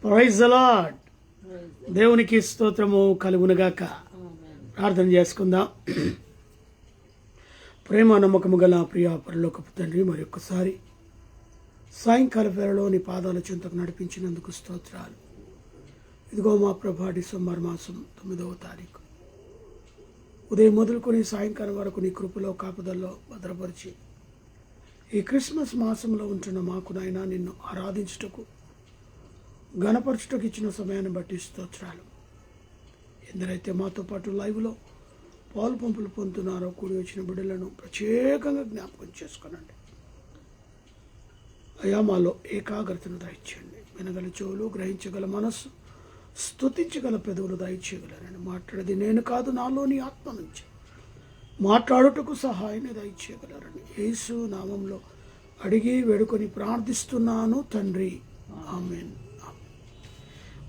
Praise the lord. దేవునికి స్తోత్రము కలుగునుగాక. ప్రార్థన చేసుకుందాం. ప్రేమ నమ్మకము గల ప్రియ పరలోకపు తండ్రి, మరి ఒక్కసారి సాయంకాల వేళలో నీ పాదాల చెంతకు నడిపించినందుకు స్తోత్రాలు. ఇదిగో మా ప్రభా, డిసెంబర్ మాసం 9వ తారీఖు ఉదయం మొదలుకొని సాయంకాలం వరకు నీ కృపలో కాపుదల్లో భద్రపరిచి ఈ క్రిస్మస్ మాసంలో ఉంటున్న మాకు నాయనా నిన్ను ఆరాధించుటకు గణపరచుటకు ఇచ్చిన సమయాన్ని బట్టి స్తోత్రాలు. ఎందరైతే మాతో పాటు లైవ్లో పాలు పంపులు పొందుతున్నారో కూడి వచ్చిన బిడ్డలను ప్రత్యేకంగా జ్ఞాపకం చేసుకోనండి. అయా మాలో ఏకాగ్రతను దయచేయండి. వినగల చెవులు, గ్రహించగల మనస్సు, స్తుతించగల పెదవులు దయచేయగలరని. మాట్లాడేది నేను కాదు, నాలోని ఆత్మ నుంచి మాట్లాడుటకు సహాయాన్ని దయచేయగలరని యేసు నామంలో అడిగి వేడుకొని ప్రార్థిస్తున్నాను తండ్రి, ఆమేన్.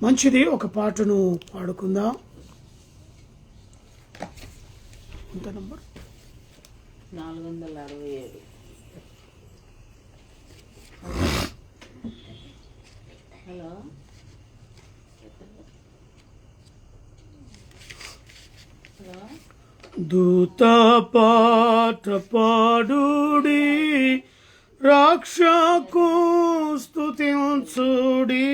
మంచిది, ఒక పాటను పాడుకుందాం. ఎంత నంబర్? 467. Hello, hello. దూత పాట పాడుడి, రక్షకు స్తుతించుడి.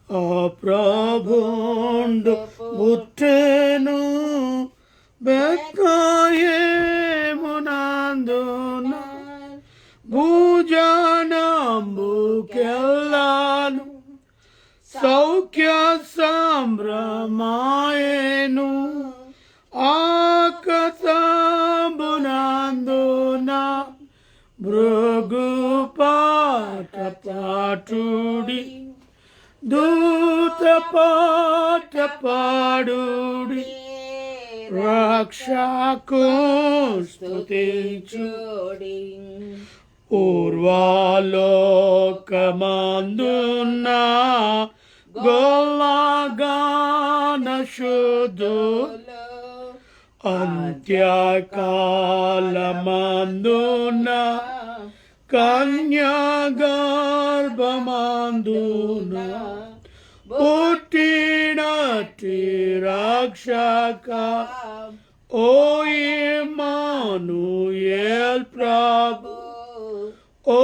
ఆ ప్రభుండు పుట్టెను బెత్లెహేమునందున, భూజనంబుకెల్లాను సౌఖ్య సంభ్రమాయెను. ఆకాశంబునందున భృగు పాట పాటుడి, దూత పాట పాడుడి, రక్షకు స్తుతించుడి. ఊర్వాలోకమందున గొల్లగాన శుద్ధులు, అంత్యకాలమందున కన్యాగర్భమందున పుట్టినట్టి రక్షక, ఓ ఇమ్మానుయేల్ ప్రభు, ఓ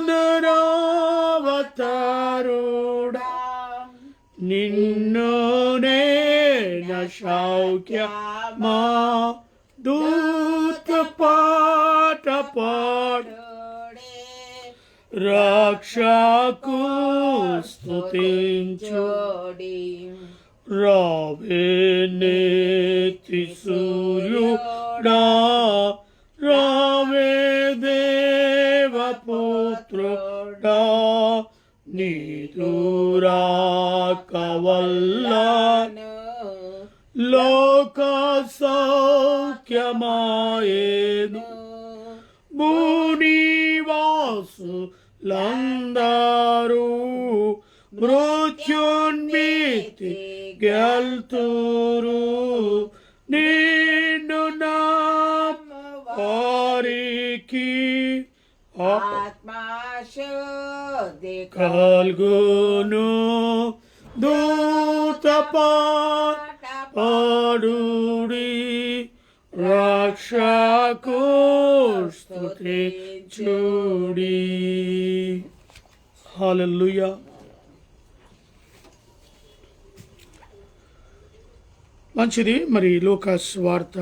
నరావతారుడా, నిన్ను నేన సౌఖ్యమా. దూత పాట పాడు, రక్షకు స్తుతించుడి. రావే నేతి సూర్యుడా, రావే దేవపుత్రుడా, నీదురాక వల్లన లోక సౌఖ్యమాయేను. భూనివాసులందరూ మృత్యున్మితి గెల్తురు. నిన్ను వారికి ఆత్మశుద్ధి కల్గును. దూత పాట పాడుడి, రక్షకు స్తుతించుడి. హల్లెలూయా. మంచిది. మరి లూకాస్ వార్త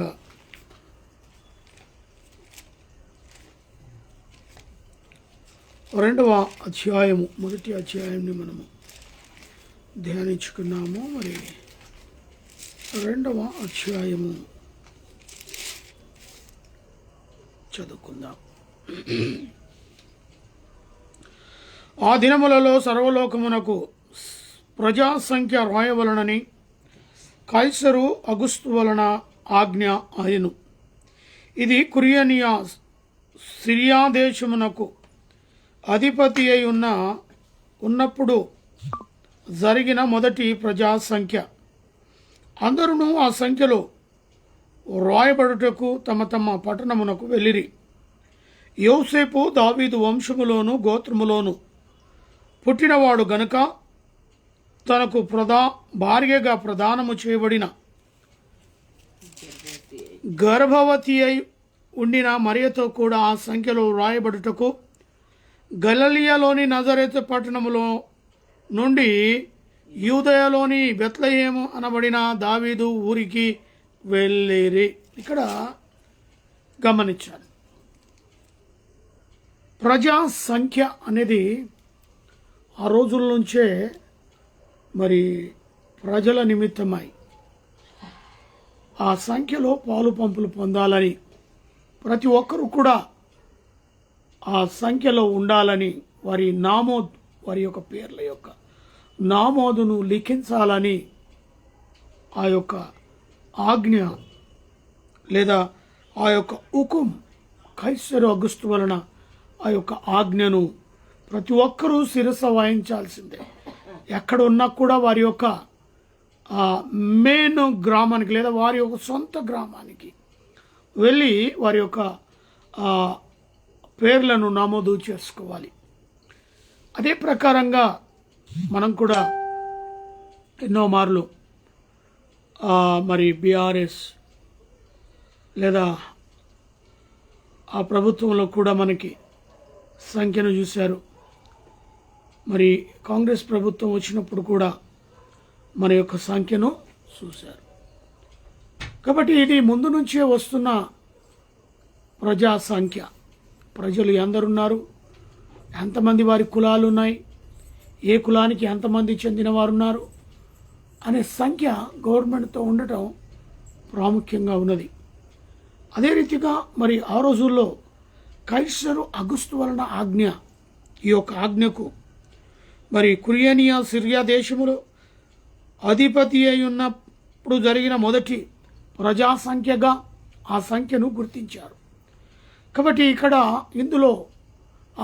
2వ అధ్యాయము, మొదటి అధ్యాయాన్ని మనము ధ్యానించుకున్నాము. మరి 2వ అధ్యాయము చదువుకుందాం. ఆ దినములలో సర్వలోకమునకు ప్రజా సంఖ్య రాయవలనని కైసరు అగుస్తు వలన ఆజ్ఞ ఆయను. ఇది కురియనియా సిరియా దేశమునకు అధిపతి అయి ఉన్నప్పుడు జరిగిన మొదటి ప్రజా సంఖ్య. అందరూ ఆ సంఖ్యలో రాయబడుటకు తమ తమ పట్టణమునకు వెళ్ళిరి. యోసేపు దావీదు వంశములోను గోత్రములోను పుట్టినవాడు గనుక తనకు భార్యగా ప్రదానము చేయబడిన గర్భవతి అయి ఉండిన మరియతో కూడా ఆ సంఖ్యలో వ్రాయబడుటకు గలిలయలోని నజరేతు పట్టణములో నుండి యూదయలోని బెత్లెహేము అనబడిన దావీదు ఊరికి వెళ్ళిరి. ఇక్కడ గమనించాలి, ప్రజా సంఖ్య అనేది ఆ రోజుల నుంచే మరి ప్రజల నిమిత్తమై ఆ సంఖ్యలో పాలు పంపులు పొందాలని, ప్రతి ఒక్కరూ కూడా ఆ సంఖ్యలో ఉండాలని, వారి యొక్క పేర్ల యొక్క నామోదును లిఖించాలని ఆ యొక్క ఆజ్ఞ లేదా ఆ యొక్క హుకుం కైసరు అగుస్తు వలన ఆ యొక్క ఆజ్ఞను ప్రతి ఒక్కరూ శిరస వహించాల్సిందే. ఎక్కడ ఉన్నా కూడా వారి యొక్క మెయిన్ గ్రామానికి లేదా వారి యొక్క సొంత గ్రామానికి వెళ్ళి వారి యొక్క పేర్లను నమోదు చేసుకోవాలి. అదే ప్రకారంగా మనం కూడా ఎన్నో మార్లు మరి బీఆర్ఎస్ లేదా ఆ ప్రభుత్వంలో కూడా మనకి సంఖ్యను చూశారు. మరి కాంగ్రెస్ ప్రభుత్వం వచ్చినప్పుడు కూడా మన యొక్క సంఖ్యను చూశారు. కాబట్టి ఇది ముందు నుంచే వస్తున్న ప్రజా సంఖ్య. ప్రజలు ఎందరున్నారు, ఎంతమంది వారి కులాలు ఉన్నాయి, ఏ కులానికి ఎంతమంది చెందిన వారు ఉన్నారు అనే సంఖ్య గవర్నమెంట్తో ఉండటం ప్రాముఖ్యంగా ఉన్నది. అదే రీతిగా మరి ఆ రోజుల్లో కైసరు అగుస్తు వలన ఆజ్ఞ, ఈ యొక్క ఆజ్ఞకు మరి కురియనియా సిరియా దేశములో అధిపతి అయి ఉన్నప్పుడు జరిగిన మొదటి ప్రజా సంఖ్యగా ఆ సంఖ్యను గుర్తించారు. కాబట్టి ఇక్కడ ఇందులో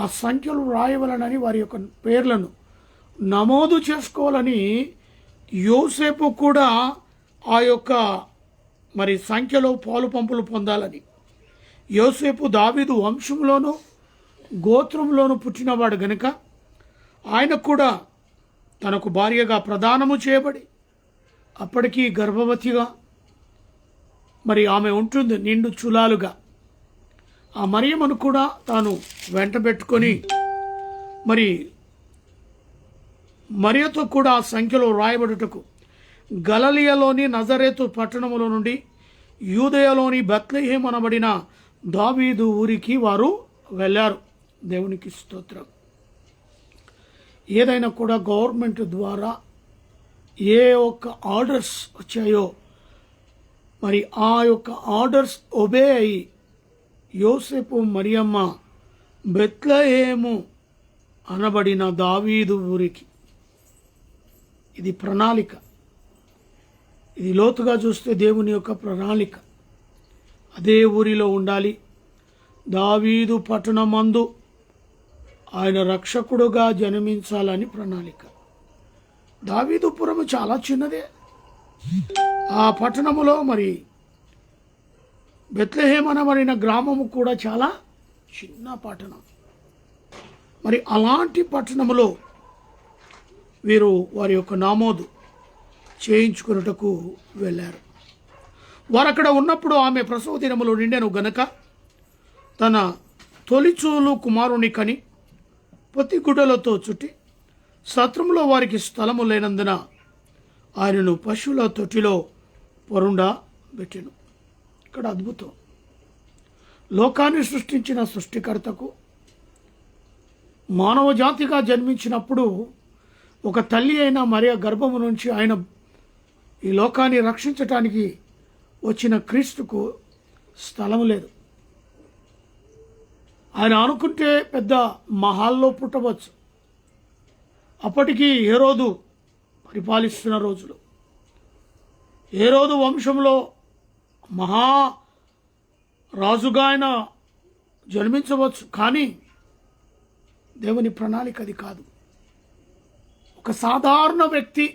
ఆ సంఖ్యలు రాయవలనని వారి యొక్క పేర్లను నమోదు చేసుకోవాలని యోసేపు కూడా ఆ యొక్క మరి సంఖ్యలో పాలు పంపులు పొందాలని. యోసేపు దావీదు వంశంలోనూ గోత్రంలోనూ పుట్టినవాడు గనుక ఆయన కూడా తనకు భార్యగా ప్రదానము చేయబడి అప్పటికీ గర్భవతిగా మరి ఆమె ఉంటుంది నిండు చులాలుగా. ఆ మరియమ్మను కూడా తాను వెంట పెట్టుకొని మరి మరియతో కూడా ఆ సంఖ్యలో రాయబడుటకు గలిలయలోని నజరేతు పట్టణములో నుండి యూదయలోని బెత్లెహేము అనబడిన దావీదు ఊరికి వారు వెళ్ళారు. దేవునికి స్తోత్రం. ఏదైనా కూడా గవర్నమెంట్ ద్వారా ఏ ఒక్క ఆర్డర్స్ వచ్చాయో మరి ఆ యొక్క ఆర్డర్స్ ఒబే అయి యోసేపు మరియమ్మ బెత్లెహేము అనబడిన దావీదు ఊరికి. ఇది ప్రణాళిక. ఇది లోతుగా చూస్తే దేవుని యొక్క ప్రణాళిక. అదే ఊరిలో ఉండాలి. దావీదు పట్టణమందు ఆయన రక్షకుడుగా జన్మించాలని ప్రణాళిక. దావీదుపురము చాలా చిన్నదే. ఆ పట్టణములో మరి బెత్లెహేము అనబడిన గ్రామము కూడా చాలా చిన్న పట్టణం. మరి అలాంటి పట్టణములో వీరు వారి యొక్క నామోదు చేయించుకున్నటకు వెళ్ళారు. వారు అక్కడ ఉన్నప్పుడు ఆమె ప్రసవ దినములు నిండెను గనక తన తొలిచూలు కుమారుని కని పొత్తిగుడ్డలతో చుట్టి సత్రములో వారికి స్థలము లేనందున ఆయనను పశువుల తొట్టిలో పొరుండా పెట్టెను. ఇక్కడ అద్భుతం. లోకాన్ని సృష్టించిన సృష్టికర్తకు మానవ జాతిగా జన్మించినప్పుడు ఒక తల్లి అయిన మరియ గర్భము నుంచి ఆయన ఈ లోకాన్ని రక్షించటానికి వచ్చిన క్రీస్తుకు స్థలం లేదు. ఆయన అనుకుంటే పెద్ద మహాల్లో పుట్టవచ్చు. అప్పటికి హేరోదు పరిపాలిస్తున్న రోజులు. హేరోదు వంశంలో మహా రాజుగా ఆయన జన్మించవచ్చు. కానీ దేవుని ప్రణాళిక అది కాదు. ఒక సాధారణ వ్యక్తి,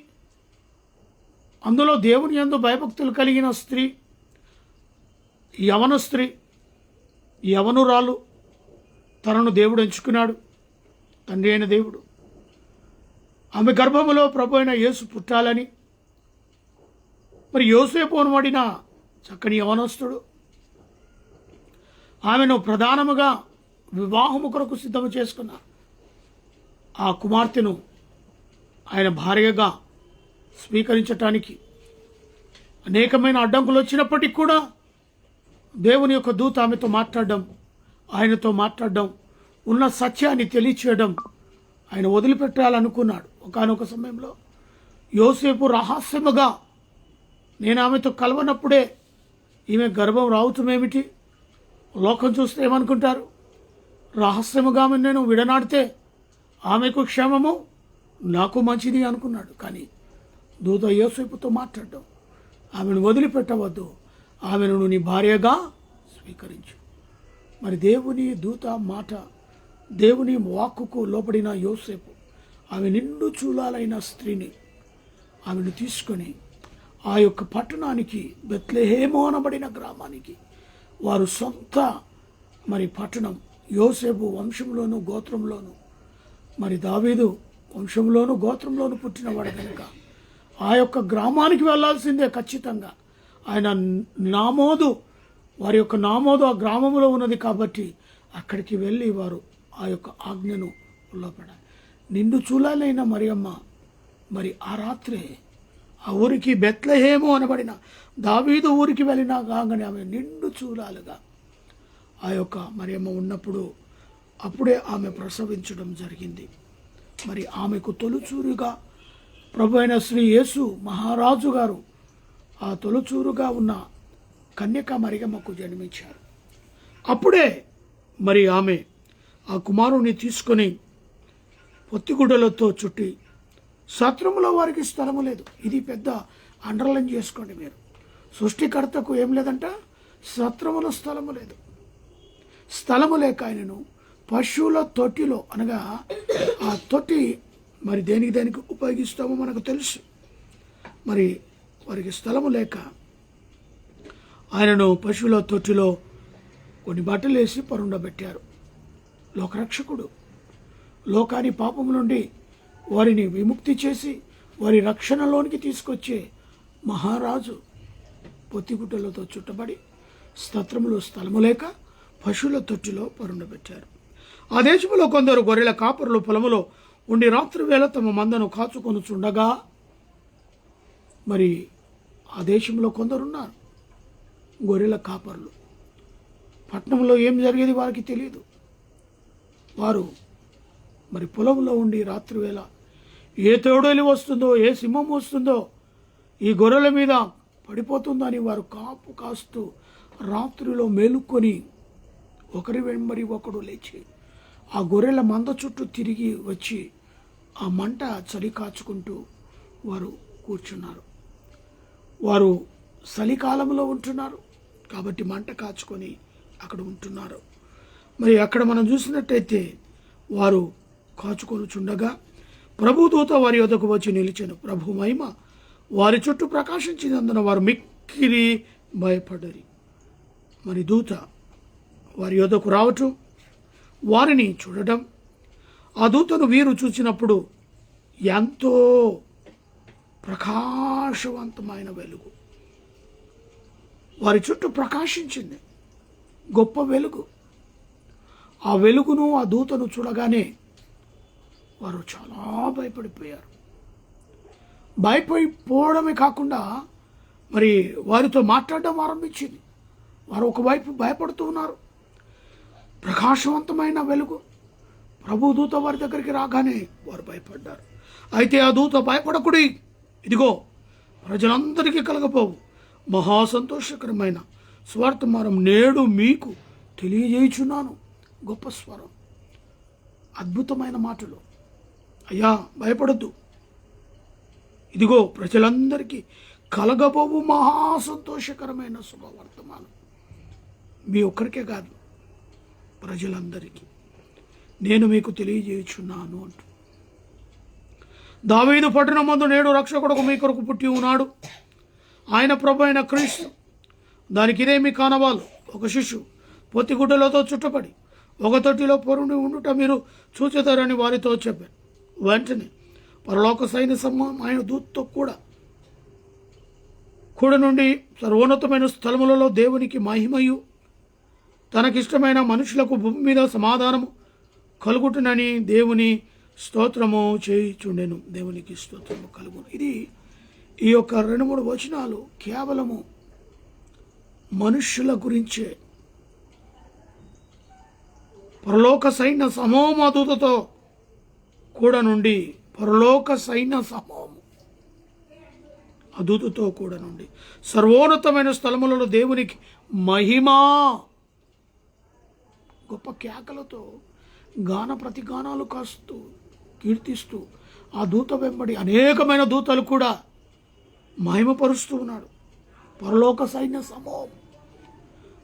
అందులో దేవుని యందు భయభక్తులు కలిగిన స్త్రీ, యవన స్త్రీ, యవనురాలు, తనను దేవుడు ఎంచుకున్నాడు. తండ్రి అయిన దేవుడు ఆమె గర్భములో ప్రభు అయిన యేసు పుట్టాలని, మరి యోసేపు అనబడిన చక్కని యవనస్తుడు ఆమెను ప్రధానముగా వివాహము కొరకు సిద్ధము చేసుకున్న ఆ కుమార్తెను ఆయన భార్యగా స్వీకరించటానికి అనేకమైన అడ్డంకులు వచ్చినప్పటికీ కూడా దేవుని యొక్క దూత ఆమెతో మాట్లాడడం, ఆయనతో మాట్లాడడం, ఉన్న సత్యాన్ని తెలియచేయడం ఆయన వదిలిపెట్టాలనుకున్నాడు. ఒకానొక సమయంలో యోసేపు రహస్యముగా, నేను ఆమెతో కలవనప్పుడే ఈమె గర్భం రావటమేమిటి, లోకం చూస్తే ఏమనుకుంటారు, రహస్యముగా ఆమె నేను విడనాడితే ఆమెకు క్షేమము నాకు మంచిది అనుకున్నాడు. కానీ దూత యోసేపుతో మాట్లాడడం, ఆమెను వదిలిపెట్టవద్దు, ఆమెను నీ భార్యగా స్వీకరించు. మరి దేవుని దూత మాట, దేవుని వాక్కుకు లోపడిన యోసేపు ఆమె నిండు చూలాలైన స్త్రీని ఆమెను తీసుకొని ఆ యొక్క పట్టణానికి, బెత్లెహేము అనబడిన గ్రామానికి, వారు సొంత మరి పట్టణం, యోసేపు వంశంలోను గోత్రంలోను, మరి దావీదు వంశంలోను గోత్రంలోను పుట్టినవాడు కనుక ఆ యొక్క గ్రామానికి వెళ్ళాల్సిందే ఖచ్చితంగా. ఆయన నామోదు, వారి యొక్క నామోదు ఆ గ్రామంలో ఉన్నది కాబట్టి అక్కడికి వెళ్ళి వారు ఆ యొక్క ఆజ్ఞను ఉల్లపడాలి. నిండు చూలాలైన మరియమ్మ మరి ఆ రాత్రే ఆ ఊరికి, బెత్లెహేము అనబడిన దావీదు ఊరికి వెళ్ళినా కాగానే ఆమె నిండు చూలాలుగా ఆ యొక్క మరియమ్మ ఉన్నప్పుడు అప్పుడే ఆమె ప్రసవించడం జరిగింది. మరి ఆమెకు తొలుచూరుగా ప్రభు అయిన శ్రీ యేసు మహారాజు గారు ఆ తొలుచూరుగా ఉన్న కన్యక మరియమ్మకు జన్మించారు. అప్పుడే మరి ఆమె ఆ కుమారుని తీసుకొని పొత్తిగుడ్డలతో చుట్టి, సత్రములో వారికి స్థలము లేదు. ఇది పెద్ద అండర్లైన్ చేసుకోండి మీరు. సృష్టికర్తకు ఏం లేదంట, సత్రములో స్థలము లేదు. స్థలము లేక ఆయనను పశువుల తొట్టిలో, అనగా ఆ తొట్టి మరి దేనికి ఉపయోగిస్తామో మనకు తెలుసు. మరి వారికి స్థలము లేక ఆయనను పశువుల తొట్టిలో కొన్ని బట్టలు వేసి పరుండబెట్టారు. లోకరక్షకుడు, లోకాని పాపము నుండి వారిని విముక్తి చేసి వారి రక్షణలోనికి తీసుకొచ్చే మహారాజు పొత్తిగుడ్డలతో చుట్టబడి స్తత్రములో స్థలము లేక పశువుల తొట్టిలో పరుండబెట్టారు. ఆ దేశంలో కొందరు గొర్రెల కాపరులు పొలములో ఉండి రాత్రి వేళ తమ మందను కాచుకొని చుండగా, మరి ఆ దేశంలో కొందరున్నారు గొర్రెల కాపరులు. పట్టణంలో ఏం జరిగేది వారికి తెలియదు. వారు మరి పొలంలో ఉండి రాత్రి వేళ ఏ తోడేలు వస్తుందో, ఏ సింహం వస్తుందో, ఈ గొర్రెల మీద పడిపోతుందని వారు కాపు కాస్తూ రాత్రిలో మేలుకొని ఒకరి వెంబడి ఒకడు లేచి ఆ గొర్రెల మంద చుట్టూ తిరిగి వచ్చి ఆ మంట చలి కాచుకుంటూ వారు కూర్చున్నారు. వారు చలికాలంలో ఉంటున్నారు కాబట్టి మంట కాచుకొని అక్కడ ఉంటున్నారు. మరి అక్కడ మనం చూసినట్టయితే వారు కాచుకొని చుండగా ప్రభుదూత వారి యొద్దకు వచ్చి నిలిచెను. ప్రభు మహిమ వారి చుట్టూ ప్రకాశించినందున వారు మిక్కిలి భయపడ్డరి. మరి దూత వారి యొద్దకు రావటం, వారిని చూడటం, ఆ దూతను వీరు చూసినప్పుడు ఎంతో ప్రకాశవంతమైన వెలుగు వారి చుట్టూ ప్రకాశించింది, గొప్ప వెలుగు. ఆ వెలుగును, ఆ దూతను చూడగానే వారు చాలా భయపడిపోయారు. భయపడిపోవడమే కాకుండా మరి వారితో మాట్లాడడం ఆరంభించింది. వారు ఒకవైపు భయపడుతూ ఉన్నారు. ప్రకాశవంతమైన వెలుగు ప్రభు దూత వారి దగ్గరికి రాగానే వారు భయపడ్డారు. అయితే ఆ దూత, భయపడకుడి, ఇదిగో ప్రజలందరికీ కలగపోవు మహా సంతోషకరమైన స్వర్తమానం నేడు మీకు తెలియజేయుచున్నాను. గొప్ప స్వరం, అద్భుతమైన మాటలు. అయ్యా భయపడద్దు, ఇదిగో ప్రజలందరికీ కలగబోవు మహా సంతోషకరమైన శుభవర్తమానం. మీ ఒక్కరికే కాదు, ప్రజలందరికీ నేను మీకు తెలియజేయుచున్నాను అంటూ. దావీదు పట్టణమందు నేడు రక్షకుడు మీ కొరకు పుట్టి ఉన్నాడు, ఆయన ప్రభు అయిన క్రీస్తు. దానికి ఇదే మీ కానవాలు. ఒక శిశువు పొత్తిగుడ్డలతో చుట్టబడి ఒక తొట్టిలో పొరుండి ఉండుట మీరు చూచెదరని వారితో చెప్పాను. వెంటనే పరలోక సైన్య సమూహం ఆయన దూతతో కూడా నుండి సర్వోన్నతమైన స్థలములలో దేవునికి మహిమయు తనకిష్టమైన మనుషులకు భూమి మీద సమాధానము కలుగుటునని దేవుని స్తోత్రము చేయుచుండెను. దేవునికి స్తోత్రము కలుగును. ఇది ఈ యొక్క 2-3 వచనాలు కేవలము మనుష్యుల గురించే. పరలోక సైన్య సమూహం దూతతో కూడా నుండి, పరలోక సైన్య సమూహము అదూతతో కూడా నుండి సర్వోన్నతమైన స్థలములలో దేవునికి మహిమా గొప్ప కేకలతో గాన ప్రతిగానాలు కాస్తూ కీర్తిస్తూ ఆ దూత వెంబడి అనేకమైన దూతలు కూడా మహిమపరుస్తూ ఉన్నాడు. పరలోక సైన్య సమూహం.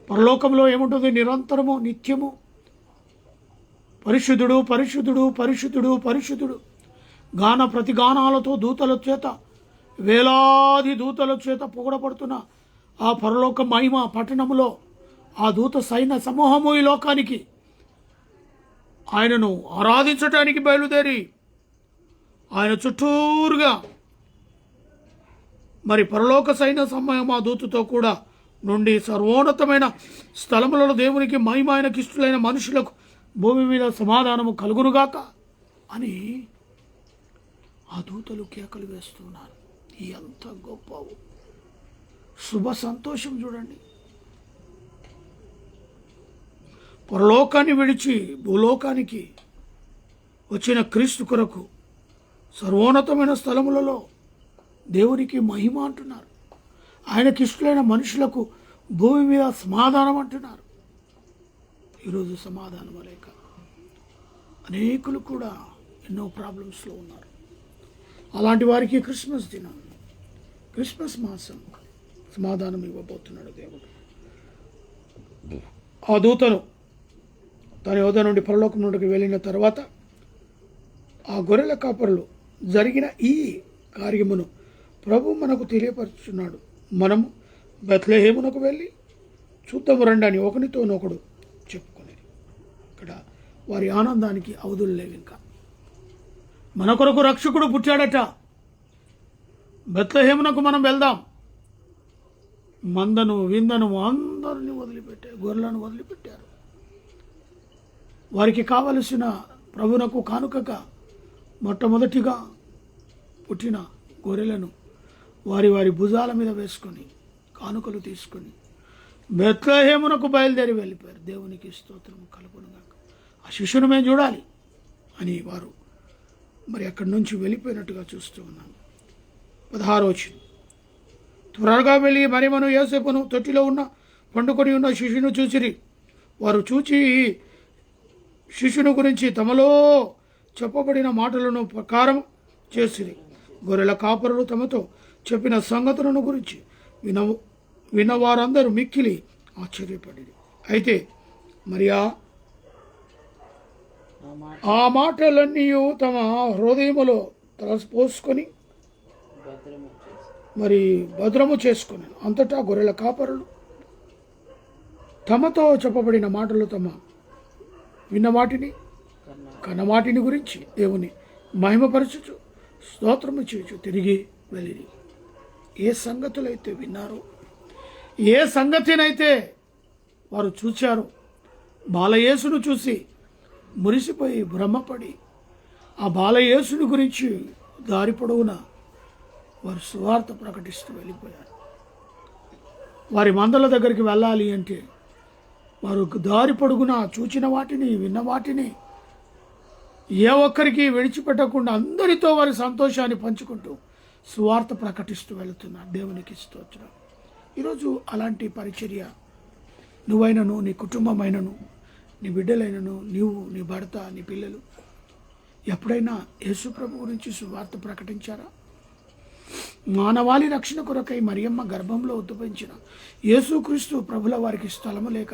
పరలోకంలో ఏముంటుంది? నిరంతరము నిత్యము పరిశుద్ధుడు పరిశుద్ధుడు పరిశుద్ధుడు పరిశుద్ధుడు గాన ప్రతిగానాలతో దూతల చేత, వేలాది దూతల చేత పొగడపడుతున్న ఆ పరలోక మహిమ పట్టణములో ఆ దూత సైన్య సమూహము ఈ లోకానికి ఆయనను ఆరాధించటానికి బయలుదేరి ఆయన చుట్టూరుగా మరి పరలోక సైన్య సమూహం ఆ దూతతో కూడా నుండి సర్వోన్నతమైన స్థలములలో దేవునికి మహిమ ఆయనకి ఇష్టలైన మనుషులకు భూమి మీద సమాధానము కలుగునుగాక అని ఆ దూతలు కేకలు వేస్తున్నారు. ఎంత గొప్ప శుభ సంతోషం చూడండి. పరలోకాన్ని విడిచి భూలోకానికి వచ్చిన క్రీస్తు కొరకు సర్వోన్నతమైన స్థలములలో దేవునికి మహిమ అంటున్నారు. ఆయనకి ఇష్టలైన మనుషులకు భూమి మీద సమాధానం అంటున్నారు. ఈరోజు సమాధానం లేక అనేకులు కూడా ఎన్నో ప్రాబ్లమ్స్లో ఉన్నారు. అలాంటి వారికి క్రిస్మస్ దినం, క్రిస్మస్ మాసం సమాధానం ఇవ్వబోతున్నాడు దేవుడు. ఆ దూతను తన యోధ నుండి పరలోకం నుండికి వెళ్ళిన తర్వాత ఆ గొర్రెల కాపరులు జరిగిన ఈ కార్యమును ప్రభు మనకు తెలియపరుచున్నాడు. మనము బెత్లెహేమునకు వెళ్ళి చూద్దాము రండి అని ఒకరితోనొకడు చెప్పుకునేది. ఇక్కడ వారి ఆనందానికి అవధులు లేవు. ఇంకా మన కొరకు రక్షకుడు పుట్టాడట. బెత్లెహేమునకు మనం వెళ్దాం. మందను విందను అందరిని వదిలిపెట్టారు, గొర్రెలను వదిలిపెట్టారు. వారికి కావలసిన ప్రభునకు కానుకగా మొట్టమొదటిగా పుట్టిన గొర్రెలను వారి వారి భుజాల మీద వేసుకొని కానుకలు తీసుకొని బెత్లెహేమునకు బయలుదేరి వెళ్ళిపోయారు. దేవునికి స్తోత్రము కలుగునుగాక. ఆ శిశువును మేము చూడాలి అని వారు మరి అక్కడి నుంచి వెళ్ళిపోయినట్టుగా చూస్తూ ఉన్నాము. 16వ వచనం. త్వరగా వెళ్ళి మరియమ్మను యోసేపును తొట్టిలో ఉన్న పండుకొని ఉన్న శిశువును చూసిరి. వారు చూచి శిశువును గురించి తమలో చెప్పబడిన మాటలను ప్రకారం చేసిరి. గొర్రెల కాపరులు తమతో చెప్పిన సంగతులను గురించి విన్నవారందరూ మిక్కిలి ఆశ్చర్యపడి, అయితే మరియా ఆ మాటలన్నీ తమ హృదయములో తలపోసుకొని మరి భద్రము చేసుకుని, అంతటా గొర్రెల కాపరులు తమతో చెప్పబడిన మాటలు తమ విన్న వాటిని కన్నవాటిని గురించి దేవుని మహిమపరచుచు స్తోత్రము చేయొచ్చు తిరిగి వెళ్ళిరి. ఏ సంగతులైతే విన్నారో, ఏ సంగతినైతే వారు చూచారో, బాలయేసును చూసి మురిసిపోయి భ్రమపడి ఆ బాలయేసుని గురించి దారి పొడవునా వారు సువార్త ప్రకటిస్తూ వెళ్ళిపోయారు. వారి మందల దగ్గరికి వెళ్ళాలి అంటే వారు దారి పొడుగునా చూచిన వాటిని విన్న వాటిని ఏ ఒక్కరికి విడిచిపెట్టకుండా అందరితో వారి సంతోషాన్ని పంచుకుంటూ సువార్త ప్రకటిస్తూ వెళుతున్నారు. దేవునికి స్తోత్రం. ఈరోజు అలాంటి పరిచర్య నువ్వైనను, నీ కుటుంబమైనను, నీ బిడ్డలైనను, నీవు, నీ భర్త, నీ పిల్లలు ఎప్పుడైనా యేసు ప్రభు గురించి సువార్త ప్రకటించారా? మానవాళి రక్షణ కొరకై మరియమ్మ గర్భంలో ఉద్భవించిన యేసుక్రీస్తు ప్రభుల వారికి స్థలము లేక,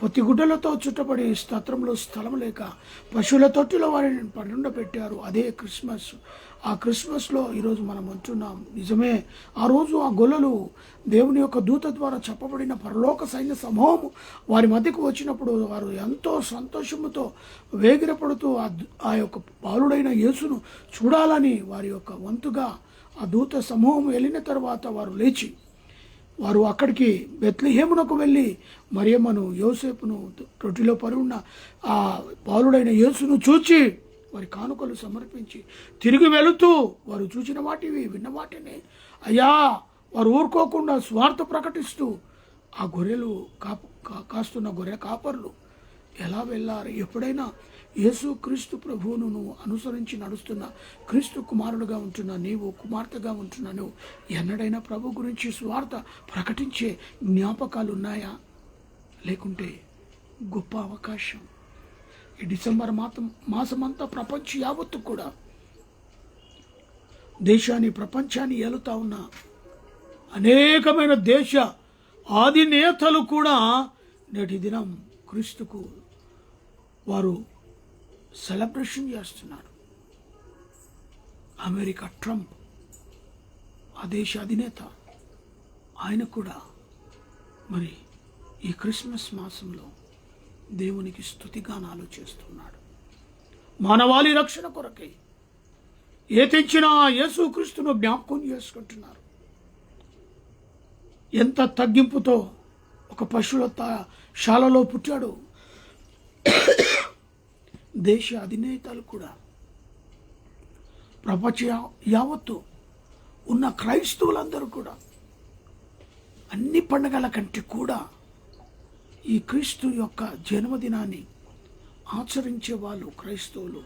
పొత్తిగుడ్డలతో చుట్టబడి స్తత్రంలో స్థలము లేక, పశువుల తొట్టిలో వారిని పండుండబెట్టారు. అదే క్రిస్మస్. ఆ క్రిస్మస్లో ఈరోజు మనం ఉంటున్నాం. నిజమే, ఆ రోజు ఆ గొల్లలు దేవుని యొక్క దూత ద్వారా చెప్పబడిన పరలోక సైన్య సమూహము వారి మధ్యకు వచ్చినప్పుడు వారు ఎంతో సంతోషముతో వేగిరపడుతూ ఆ యొక్క బాలుడైన యేసును చూడాలని వారి యొక్క వంతుగా ఆ దూత సమూహం వెళ్ళిన తర్వాత వారు లేచి వారు అక్కడికి బెత్లెహేమునకు వెళ్ళి మరియమ్మను యోసేపును రొట్టెలో పడి ఉన్న ఆ బాలుడైన యేసును చూచి వారి కానుకలు సమర్పించి తిరిగి వెళుతూ వారు చూసిన వాటివి విన్న వాటిని అయ్యా వారు ఊరుకోకుండా స్వార్థ ప్రకటిస్తూ ఆ గొర్రెలు కాస్తున్న గొర్రె కాపర్లు ఎలా వెళ్ళారు? ఎప్పుడైనా యేసు క్రీస్తు ప్రభువును నువ్వు అనుసరించి నడుస్తున్న క్రీస్తు కుమారుడుగా ఉంటున్న నీవు, కుమార్తెగా ఉంటున్న నువ్వు ఎన్నడైనా ప్రభు గురించి స్వార్థ ప్రకటించే జ్ఞాపకాలు ఉన్నాయా? లేకుంటే గొప్ప అవకాశం. ఈ డిసెంబర్ మాసమంతా ప్రపంచ యావత్తు కూడా దేశాన్ని ప్రపంచాన్ని ఏలుతా ఉన్న అనేకమైన దేశ అధినేతలు కూడా నేటి దినం క్రీస్తుకు వారు సెలబ్రేషన్ చేస్తున్నారు. అమెరికా ట్రంప్ ఆ దేశ అధినేత, ఆయన కూడా మరి ఈ క్రిస్మస్ మాసంలో దేవునికి స్తుతిగానాలు చేస్తున్నాడు. మానవాళి రక్షణ కొరకై ఏ తెచ్చినా యేసుక్రీస్తును జ్ఞాపకం చేసుకుంటున్నారు. ఎంత తగ్గింపుతో ఒక పశువుల శాలలో పుట్టాడు. దేశ అధినేతలు కూడా ప్రపంచ యావత్తు ఉన్న క్రైస్తవులందరూ కూడా అన్ని పండుగల కంటే కూడా ఈ క్రీస్తు యొక్క జన్మదినాన్ని ఆచరించే వాళ్ళు క్రైస్తవులు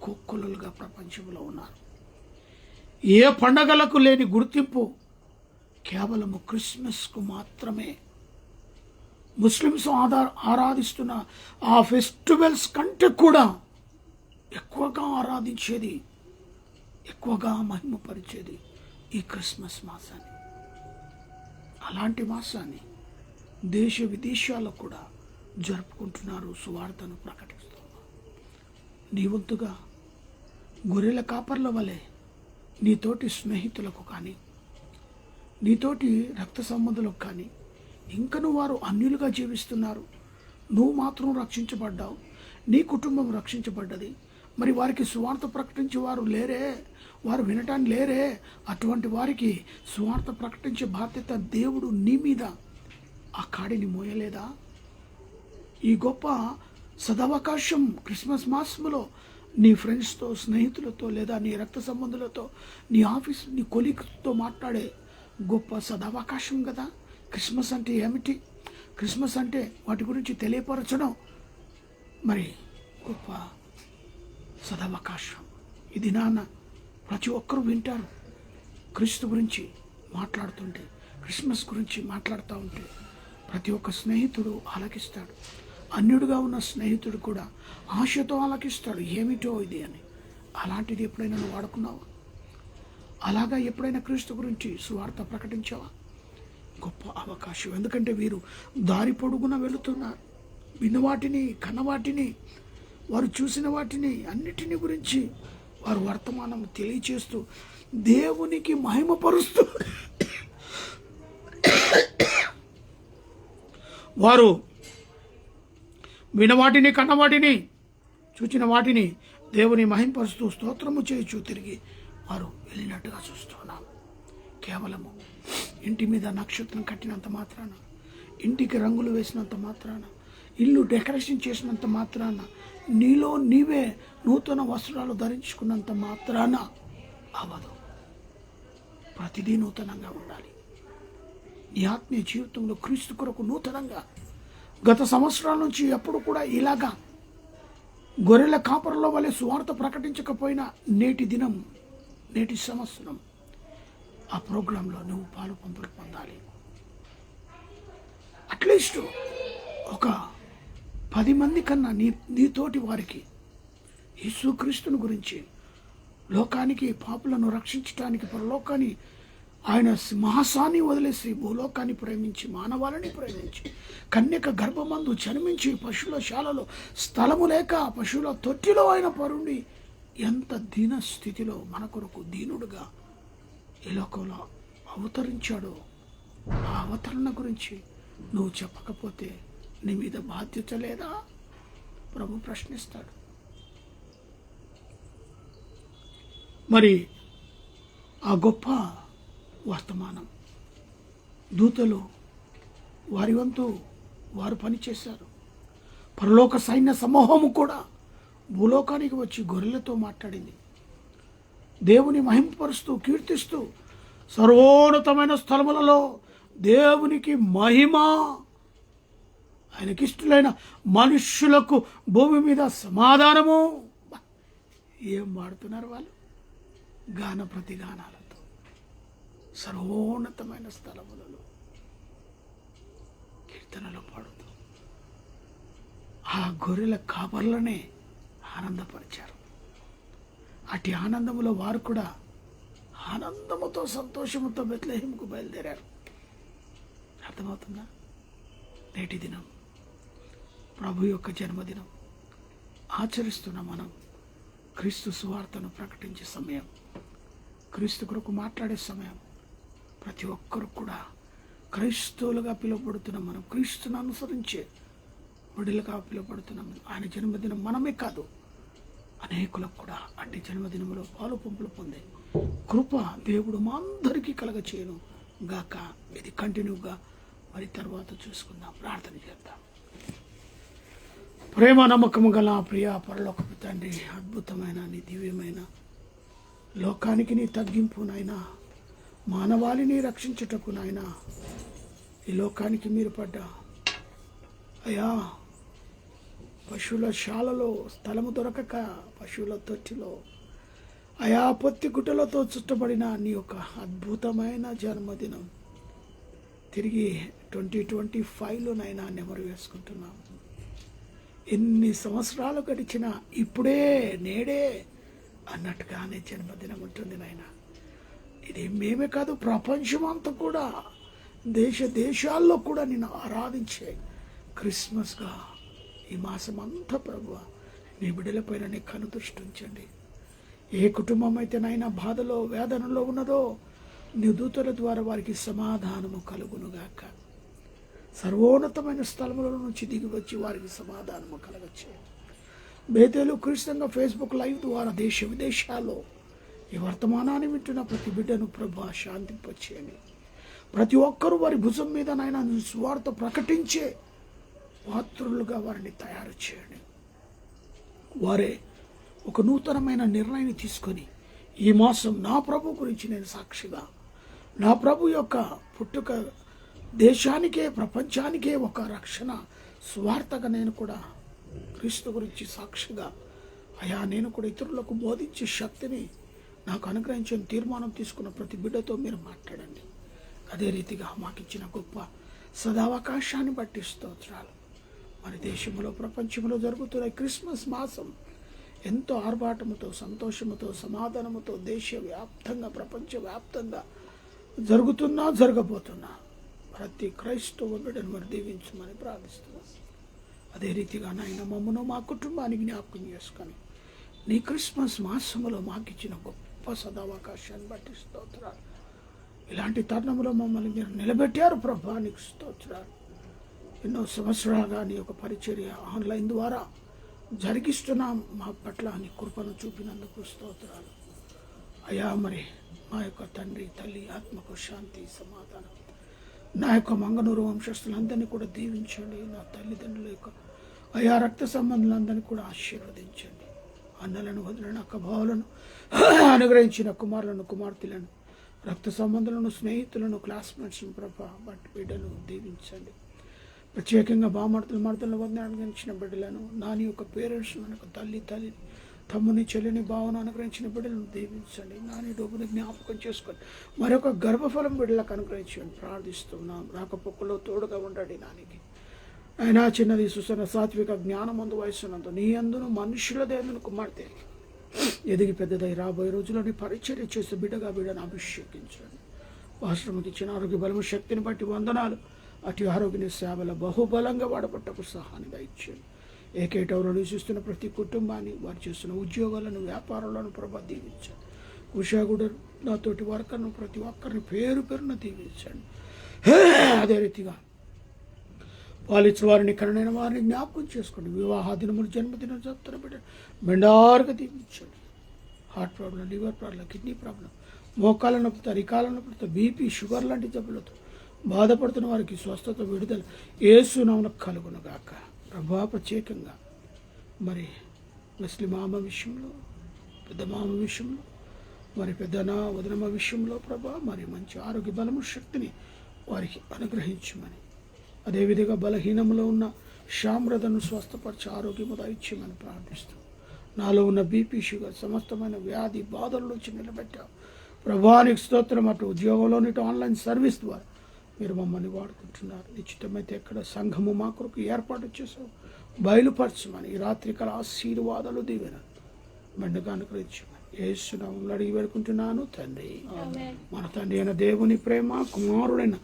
కోకొల్లలుగా ప్రపంచంలో ఉన్నారు. ఏ పండగలకు లేని గుర్తింపు కేవలము క్రిస్మస్కు మాత్రమే. ముస్లిమ్స్ ఆరాధిస్తున్న ఆ ఫెస్టివల్స్ కంటే కూడా ఎక్కువగా ఆరాధించేది, ఎక్కువగా మహిమపరిచేది ఈ క్రిస్మస్ మాసాన్ని. అలాంటి మాసాన్ని దేశ విదేశాల్లో కూడా జరుపుకుంటున్నారు, సువార్తను ప్రకటిస్తున్నారు. నీ వంతుగా గొర్రెల కాపర్ల వలె నీతోటి స్నేహితులకు కానీ, నీతోటి రక్త సంబంధులకు కానీ ఇంకను వారు అన్యులుగా జీవిస్తున్నారు. నువ్వు మాత్రం రక్షించబడ్డావు, నీ కుటుంబం రక్షించబడ్డది. మరి వారికి సువార్త ప్రకటించే వారు లేరే, వారు వినటానికి లేరే. అటువంటి వారికి సువార్త ప్రకటించే బాధ్యత దేవుడు నీ మీద ఆ కాడిని మోయలేదా? ఈ గొప్ప సదవకాశం క్రిస్మస్ మాసంలో నీ ఫ్రెండ్స్తో, స్నేహితులతో, లేదా నీ రక్త సంబంధులతో, నీ ఆఫీస్, నీ కొలీగ్తో మాట్లాడే గొప్ప సదవకాశం కదా. క్రిస్మస్ అంటే ఏమిటి? క్రిస్మస్ అంటే వాటి గురించి తెలియపరచడం మరి గొప్ప సదవకాశం. ఇది నాన్న ప్రతి ఒక్కరూ వింటారు. క్రీస్తు గురించి మాట్లాడుతుంటే, క్రిస్మస్ గురించి మాట్లాడుతూ ఉంటే ప్రతి ఒక్క స్నేహితుడు ఆలకిస్తాడు. అన్యుడుగా ఉన్న స్నేహితుడు కూడా ఆశతో ఆలకిస్తాడు, ఏమిటో ఇది అని. అలాంటిది ఎప్పుడైనా నువ్వు వాడుకున్నావా? అలాగా ఎప్పుడైనా క్రీస్తు గురించి సువార్త ప్రకటించావా? గొప్ప అవకాశం. ఎందుకంటే వీరు దారి పొడుగున వెళుతున్నారు. విన్నవాటిని, కన్నవాటిని, వారు చూసిన వాటిని అన్నిటిని గురించి వారు వర్తమానం తెలియచేస్తూ దేవునికి మహిమపరుస్తూ వారు వినవాటిని, కన్నవాటిని, చూచిన వాటిని దేవుని మహిమపరుస్తూ స్తోత్రము చేయొచ్చు తిరిగి వారు వెళ్ళినట్టుగా చూస్తున్నాం. కేవలము ఇంటి మీద నక్షత్రం కట్టినంత మాత్రాన, ఇంటికి రంగులు వేసినంత మాత్రాన, ఇల్లు డెకరేషన్ చేసినంత మాత్రాన, నీలో నీవే నూతన వస్త్రాలు ధరించుకున్నంత మాత్రాన అవ్వదు. ప్రతిదీ నూతనంగా ఉండాలి. నీ ఆత్మీయ జీవితంలో క్రీస్తు కొరకు నూతనంగా. గత సంవత్సరాల నుంచి ఎప్పుడు కూడా ఇలాగా గొర్రెల కాపరుల వలె సువార్త ప్రకటించకపోయినా నేటి దినం, నేటి సంవత్సరం ఆ ప్రోగ్రాంలో నువ్వు పాలు పంపులు పొందాలి. అట్లీస్ట్ ఒక 10 మంది కన్నా నీతోటి వారికి యేసుక్రీస్తుని గురించి, లోకానికి పాపులను రక్షించడానికి పరలోకాన్ని ఆయన సింహాసాన్ని వదిలేసి భూలోకాన్ని ప్రేమించి, మానవాళిని ప్రేమించి, కన్యక గర్భమందు జన్మించి, పశువుల శాలలో స్థలము లేక పశువుల తొట్టిలో ఆయన పరుండి ఎంత దీన స్థితిలో మన కొరకు దీనుడుగా ఈ లోకంలో అవతరించాడో ఆ అవతరణ గురించి నువ్వు చెప్పకపోతే నీ మీద బాధ్యత లేదా? ప్రభు ప్రశ్నిస్తాడు. మరి ఆ గొప్ప వర్తమానం దూతలు వారి వంతు వారు పనిచేశారు. పరలోక సైన్య సమూహము కూడా భూలోకానికి వచ్చి గొర్రెలతో మాట్లాడింది. దేవుని మహింపరుస్తూ కీర్తిస్తూ సర్వోన్నతమైన స్థలములలో దేవునికి మహిమ, ఆయనకిష్టులైన మనుష్యులకు భూమి మీద సమాధానము. ఏం వాడుతున్నారు వాళ్ళు? గాన ప్రతిగానాలతో సర్వోన్నతమైన స్థలములలో కీర్తనలు పాడుతూ ఆ గొర్రెల కాపర్లనే ఆనందపరిచారు. అటు ఆనందములో వారు కూడా ఆనందముతో సంతోషముతో బెత్లెహేముకు బయలుదేరారు. అర్థమవుతుందా? నేటి దినం ప్రభు యొక్క జన్మదినం ఆచరిస్తున్న మనం క్రీస్తు సువార్తను ప్రకటించే సమయం, క్రీస్తు కొరకు మాట్లాడే సమయం. ప్రతి ఒక్కరు కూడా క్రైస్తవులుగా పిలువబడుతున్న మనం, క్రీస్తును అనుసరించే విడుదలగా పిలువబడుతున్నాం. ఆయన జన్మదినం మనమే కాదు, అనేకులకు కూడా అట్టి జన్మదినంలో పాలు పంపులు పొందే కృప దేవుడు మా అందరికీ కలగచేయను గాక. ఇది కంటిన్యూగా మరి తర్వాత చూసుకుందాం. ప్రార్థన చేద్దాం. ప్రేమ నమ్మకము గల ప్రియ పరలోకపు తండ్రి, అద్భుతమైన నీ దివ్యమైన లోకానికి నీ తగ్గింపు నాయనా, మానవాళిని రక్షించుటకు నాయనా, ఈ లోకానికి మీరు పడ్డ అయా పశువుల శాలలో స్థలము దొరకక పశువుల తొట్టిలో అయా పొత్తి గుట్టలతో చుట్టబడిన నీ యొక్క అద్భుతమైన జన్మదినం తిరిగి 2025లోనైనా నెమరు వేసుకుంటున్నాం. ఎన్ని సంవత్సరాలు గడిచినా ఇప్పుడే నేడే అన్నట్టుగానే జన్మదినం ఉంటుంది నాయన. ఇది మేమే కాదు, ప్రపంచం అంతా కూడా దేశాల్లో కూడా నిన్ను ఆరాధించే క్రిస్మస్గా ఈ మాసం అంతా ప్రభువ నీ బిడ్డలపైన నీ కనుదృష్టి ఉంచండి. ఏ కుటుంబం అయితే నైనా బాధలో వేదనలో ఉన్నదో నీ దూతల ద్వారా వారికి సమాధానము కలుగునుగాక. సర్వోన్నతమైన స్థలముల నుంచి దిగి వచ్చి వారికి సమాధానము కలగచ్చే. బేతేలు క్రీస్తుగా ఫేస్బుక్ లైవ్ ద్వారా దేశ విదేశాల్లో ఈ వర్తమానాన్ని వింటున్న ప్రతి బిడ్డను ప్రభు శాంతింపచేయండి. ప్రతి ఒక్కరూ వారి భుజం మీద నాయన సువార్త ప్రకటించే పాత్రులుగా వారిని తయారు చేయండి. వారే ఒక నూతనమైన నిర్ణయాన్ని తీసుకొని ఈ మాసం నా ప్రభు గురించి నేను సాక్షిగా, నా ప్రభు యొక్క పుట్టుక దేశానికే ప్రపంచానికే ఒక రక్షణ స్వార్థగా నేను కూడా క్రీస్తు గురించి సాక్షిగా అయా నేను కూడా ఇతరులకు బోధించే శక్తిని నాకు అనుగ్రహించిన తీర్మానం తీసుకున్న ప్రతి బిడ్డతో మీరు మాట్లాడండి. అదే రీతిగా మాకిచ్చిన గొప్ప సదావకాశాన్ని బట్టి స్తోత్రాలు. మరి దేశంలో ప్రపంచంలో జరుగుతున్న క్రిస్మస్ మాసం ఎంతో ఆర్భాటముతో సంతోషముతో సమాధానముతో దేశవ్యాప్తంగా ప్రపంచవ్యాప్తంగా జరగబోతున్నా ప్రతి క్రైస్తవ బిడ్డను మరి దీవించమని ప్రార్థిస్తున్నాం. అదే రీతిగా నాయన మమ్మను మా కుటుంబానికి జ్ఞాపకం చేసుకొని నీ క్రిస్మస్ మాసములో మాకిచ్చిన గొప్ప సదావకాశాన్ని బట్టి స్తోత్రాలు. ఇలాంటి తరుణంలో మమ్మల్ని మీరు నిలబెట్టారు ప్రభా, నీకు స్తోత్రాలు. ఎన్నో సంవత్సరాలుగా నీ యొక్క పరిచర్య ఆన్లైన్ ద్వారా జరిగిస్తున్నాం. మా పట్ల నీ కృపను చూపినందుకు స్తోత్రాలు అయ్యా. మరి మా యొక్క తండ్రి తల్లి ఆత్మకు శాంతి సమాధానం, నా యొక్క మంగనూరు వంశస్థులందరినీ కూడా దీవించండి. నా తల్లిదండ్రుల యొక్క అయా రక్త సంబంధులందరినీ కూడా ఆశీర్వదించండి. అన్నలను వదిలిన అక్క భావులను అనుగ్రహించిన కుమారులను కుమార్తెలను రక్త సంబంధులను స్నేహితులను క్లాస్మేట్స్ను ప్రభా బట్టి బిడ్డను దీవించండి. ప్రత్యేకంగా మడతలను వదిలి అనుగ్రహించిన బిడ్డలను, నాని యొక్క పేరెంట్స్ మనకు తల్లి తమ్ముని చెల్లిని భావన అనుగ్రహించిన బిడ్డలను దీవించండి. నాని డోబుని జ్ఞాపకం చేసుకొని మరొక గర్భఫలం బిడ్డలకు అనుగ్రహించండి ప్రార్థిస్తున్నాం. రాకపోకలో తోడుగా ఉండండి. నానికి అయినా చిన్నది సుసన సాత్విక జ్ఞానమందు వయస్సునందు నీ అందును మనుషుల దేవుని కుమార్తె ఎదిగి పెద్దదై రాబోయే రోజులని పరిచర్య చేసే బిడ్డను అభిషేకించండి. వాస్తవముకి ఇచ్చిన ఆరోగ్య బలము శక్తిని బట్టి వందనాలు. అటు ఆరోగ్య సేవల బహుబలంగా వాడబట్టకు సహాయంగా ఇచ్చేయండి. ఏకేటంలో నివసిస్తున్న ప్రతి కుటుంబాన్ని, వారు చేస్తున్న ఉద్యోగాలను, వ్యాపారాలను ప్రభా దీవించండి. ఉషాగుడ నాతోటి వర్కర్ను ప్రతి ఒక్కరిని పేరు పేరున దీవించండి. అదే రీతిగా పాలించిన వారిని, కరుణైన వారిని జ్ఞాపకం చేసుకోండి. వివాహ దినములు, జన్మదినం చెప్తున్న బిడ్డ మెండారుగా దీవించండి. Heart problem, liver problem, kidney problem, మోకాల నొప్పుతో, అరికాల నొప్పులతో, బీపీ, షుగర్ లాంటి జబ్బులతో బాధపడుతున్న వారికి స్వస్థత, విడుదల యేసు నామమున కలుగునుగాక. ప్రభా ప్రత్యేకంగా మరి ముస్లిం మామ విషయంలో, పెద్ద మామ విషయంలో, మరి పెద్దనా వదనమ్మ విషయంలో ప్రభా మరి మంచి ఆరోగ్య బలము, శక్తిని వారికి అనుగ్రహించమని, అదేవిధంగా బలహీనంలో ఉన్న శామ్రతను స్వస్థపరిచి ఆరోగ్యము దయచేయమని ప్రార్థిస్తాం. నాలో ఉన్న బీపీ, షుగర్, సమస్తమైన వ్యాధి బాధల నుంచి నిలబెట్టావు ప్రభానికి స్తోత్రం. అటు ఉద్యోగంలోని, ఇటు ఆన్లైన్ సర్వీస్ ద్వారా మీరు మమ్మల్ని వాడుకుంటున్నారు. నిశ్చితమైతే ఎక్కడ సంఘము మా కొరకు ఏర్పాటు చేసావు బయలుపరచమని, ఈ రాత్రికాల ఆశీర్వాదాలు దీవెన మెండుగా అనుగ్రహించమని యేసు నామములో అడిగి వేడుకుంటున్నాను తండ్రి. మన తండ్రి అయిన దేవుని ప్రేమ, కుమారుడైన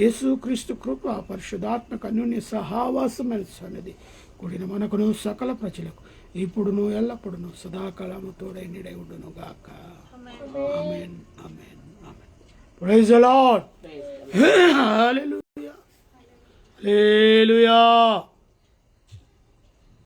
యేసుక్రీస్తు కృప, పరిశుద్ధాత్మక అన్యోన్య సహవాసమైన సన్నిధి కూడిన మనకును సకల ప్రజలకు ఇప్పుడును ఎల్లప్పుడును సదాకాలము తోడై నిడై ఉండును గాక. ఆమేన్, ఆమేన్, ఆమేన్. Praise the Lord. హల్లెలూయా.